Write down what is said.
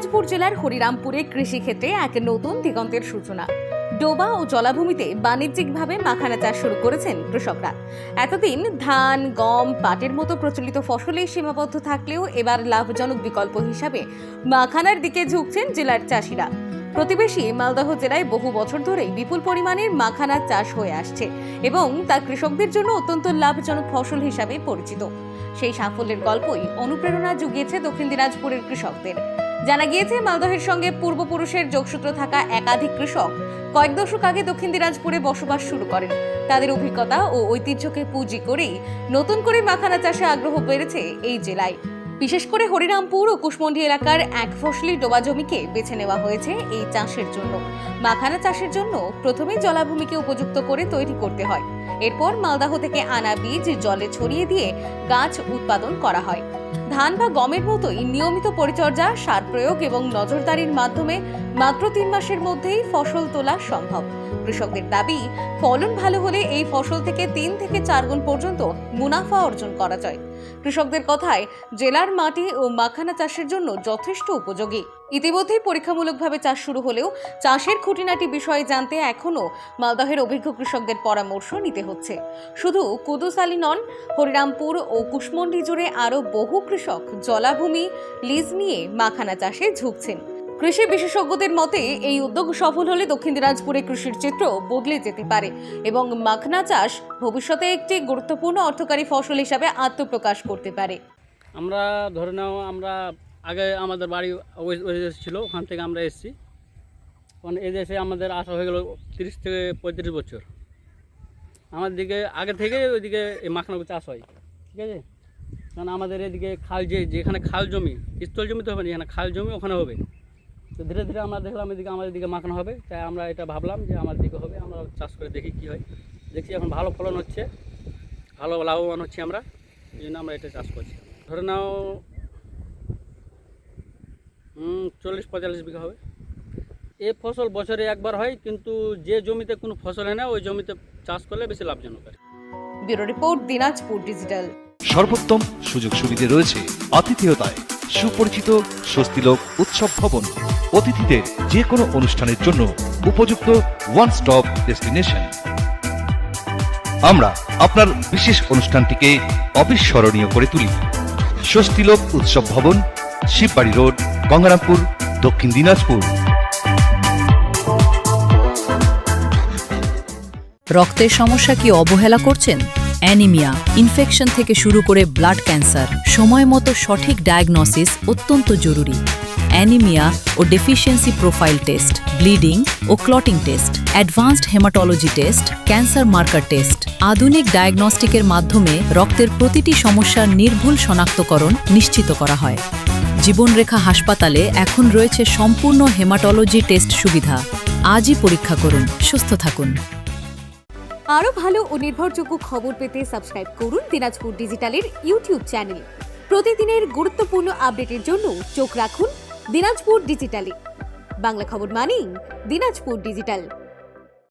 দিনাজপুর জেলার হরিরামপুরে কৃষিক্ষেত্রে এক নতুন দিগন্তের সূচনা। ডোবা ও জলাভূমিতে বাণিজ্যিকভাবে মাখানা চাষ শুরু করেছেন কৃষকরা। এতদিন ধান, গম, পাটের মতো প্রচলিত ফসলেই সীমাবদ্ধ থাকলেও এবার লাভজনক বিকল্প হিসাবে মাখানার দিকে ঝুঁকছেন জেলার চাষিরা। প্রতিবেশী মালদহ জেলায় বহু বছর ধরেই বিপুল পরিমাণের মাখানা চাষ হয়ে আসছে এবং তা কৃষকদের জন্য অত্যন্ত লাভজনক ফসল হিসাবে পরিচিত। সেই সাফল্যের গল্পই অনুপ্রেরণা জুগিয়েছে দক্ষিণ দিনাজপুরের কৃষকদের। জানা গিয়েছে, মালদহের সঙ্গে পূর্বপুরুষের যোগসূত্র থাকা একাধিক কৃষক কয়েক দশক আগে দক্ষিণ দিনাজপুরে বসবাস শুরু করেন। তাদের অভিজ্ঞতা ও ঐতিহ্যকে পুঁজি করেই নতুন করে মাখানা চাষে আগ্রহ বেড়েছে এই জেলায়। বিশেষ করে হরিরামপুর ও কুশমন্ডি এলাকার এক ফসলি ডোবা জমিকে বেছে নেওয়া হয়েছে এই চাষের জন্য। মাখানা চাষের জন্য প্রথমে জলাভূমিকে উপযুক্ত করে তৈরি করতে হয়। এরপর মালদহ থেকে আনা বীজ জলে ছড়িয়ে দিয়ে গাছ উৎপাদন করা হয়। ধান বা গমের মতোই নিয়মিত পরিচর্যা, সার প্রয়োগ এবং নজরদারির মাধ্যমে মাত্র 3 মাসের মধ্যেই ফসল তোলা সম্ভব। কৃষকদের দাবি, ফলন ভালো হলে এই ফসল থেকে 3 থেকে 4 গুণ পর্যন্ত মুনাফা অর্জন করা যায়। কৃষকদের কথায়, জেলার মাটি ও মাখানা চাষের জন্য যথেষ্ট উপযোগী। ইতিমধ্যেই পরীক্ষামূলকভাবে চাষ শুরু হলেও চাষের খুঁটিনাটি বিষয়ে জানতে এখনও মালদহের অভিজ্ঞ কৃষকদের পরামর্শ নিতে হচ্ছে। শুধু কুদুস আলী নন, হরিরামপুর ও কুশমন্ডি জুড়ে আরও বহু কৃষক জলাভূমি লিজ নিয়ে মাখানা চাষে ঝুঁকছেন। কৃষি বিশেষজ্ঞদের মতে, এই উদ্যোগ সফল হলে দক্ষিণ দিনাজপুরে কৃষির চিত্র বদলে যেতে পারে এবং মাখানা চাষ ভবিষ্যতে একটি গুরুত্বপূর্ণ অর্থকারী ফসল হিসাবে আত্মপ্রকাশ করতে পারে। আমরা ধরে নাও, আমরা আগে আমাদের বাড়ি ওই দেশ ছিল, ওখান থেকে আমরা এসেছি। কারণ এই দেশে আমাদের আসা হয়ে গেল 30 থেকে 35 বছর। আমার দিকে আগে থেকে ওইদিকে এই মাখানাগুলো চাষ হয়, ঠিক আছে। কারণ আমাদের এদিকে খাল, যেখানে খাল জমি, স্থল জমি তো হবে না, যেখানে খাল জমি ওখানে হবে। তো ধীরে ধীরে আমরা দেখলাম এদিকে আমাদের দিকে মাখানো হবে, তাই আমরা এটা ভাবলাম যে আমার দিকে হবে, আমরা চাষ করে দেখি কী হয়। দেখছি এখন ভালো ফলন হচ্ছে, ভালো লাভবান হচ্ছে আমরা, এই জন্য আমরা এটা চাষ করছি। ধরে নাও 40-45 বিঘা হবে। এই ফসল বছরে একবার হয়, কিন্তু যে জমিতে কোনো ফসল হয় না ওই জমিতে চাষ করলে বেশি লাভজনক হয়। Bureau report, Dinajpur digital. সর্বোত্তম সুযোগ সুবিধে রয়েছে আতিথেয়তায়। সুপরিচিত স্বস্তিলোক উৎসব ভবন, অতিথিদের যে কোনো অনুষ্ঠানের জন্য উপযুক্ত ওয়ান স্টপ ডেস্টিনেশন। আমরা আপনার বিশেষ অনুষ্ঠানটিকে অবিস্মরণীয় করে তুলি। স্বস্তিলোক উৎসব ভবন, শিববাড়ি রোড, গঙ্গারামপুর, দক্ষিণ দিনাজপুর। রক্তের সমস্যা কি অবহেলা করছেন? অ্যানিমিয়া, ইনফেকশন থেকে শুরু করে ব্লাড ক্যান্সার, সময় মতো সঠিক ডায়াগনোসিস অত্যন্ত জরুরি। অ্যানিমিয়া ও ডেফিসিয়েন্সি প্রোফাইল টেস্ট, ব্লিডিং ও clotting test, advanced haematology test, cancer marker test, আধুনিক ডায়াগনস্টিকের মাধ্যমে রক্তের প্রতিটি সমস্যার নির্ভুল শনাক্তকরণ নিশ্চিত করা হয়। জীবনরেখা হাসপাতালে এখন রয়েছে সম্পূর্ণ হেমাটোলজি টেস্ট সুবিধা। আজই পরীক্ষা করুন, সুস্থ থাকুন। আরও ভালো ও নির্ভরযোগ্য খবর পেতে সাবস্ক্রাইব করুন দিনাজপুর ডিজিটালের ইউটিউব চ্যানেল। প্রতিদিনের গুরুত্বপূর্ণ আপডেটের জন্য চোখ রাখুন দিনাজপুর ডিজিটালে। বাংলা খবর মানেই দিনাজপুর ডিজিটাল।